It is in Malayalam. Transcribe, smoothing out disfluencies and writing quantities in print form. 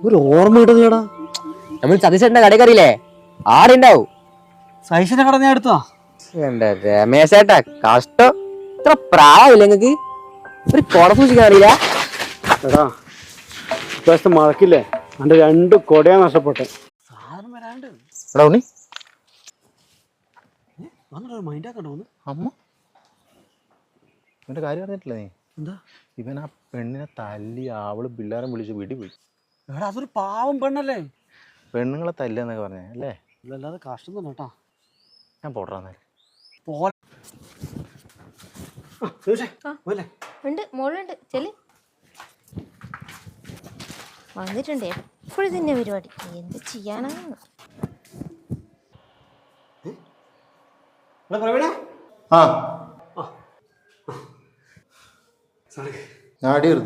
ഒരു ഓർമ്മ കിട്ടുന്നില്ലടാ. നമ്മൾ സതീശന്റെ കടക്കറിയില്ലേ ആടുണ്ടാവും. സതീശന്റെ കട ഞാൻ എടുത്തതാ. എന്റെ രമേശേട്ടാ കഷ്ടം. ഇത്ര പ്രായമില്ല നിങ്ങക്ക്. ഒരു കൊട സൂക്ഷിക്കാൻ അറിയില്ല. എടാ ഇപ്രാവശ്യത്തെ മഴക്കില്ലേ എന്റെ 2 കൊടയാ നഷ്ടപ്പെട്ടെ. സാധനം വരാണ്ട് എടാ ഉണ്ണി മൈൻഡ് ആക്കണ്ടോ അമ്മ ഇവന്റെ കാര്യം അറിഞ്ഞിട്ടില്ല നീ? എന്താ? ഇവൻ ആ പെണ്ണിനെ തല്ലി അവള് പിള്ളേരെ വിളിച്ച് വീട്ടിൽ പോയി. എടാ അതൊരു പാവം പെണ്ണല്ലേ. പെണ്ണുങ്ങളെ തല്ലെന്നൊക്കെ പറഞ്ഞേ അല്ലേ? ഇതല്ലാതെ കഷ്ടം തന്നെ കേട്ടാ. ഞാൻ പോട്ടാ ഉണ്ട് മോളുണ്ട് ചെല് വന്നിട്ടുണ്ട്. എപ്പോഴും തന്നെ പരിപാടി എന്ത് ചെയ്യാനാണ്. ആ ഞാൻ അടി നിർത്തി.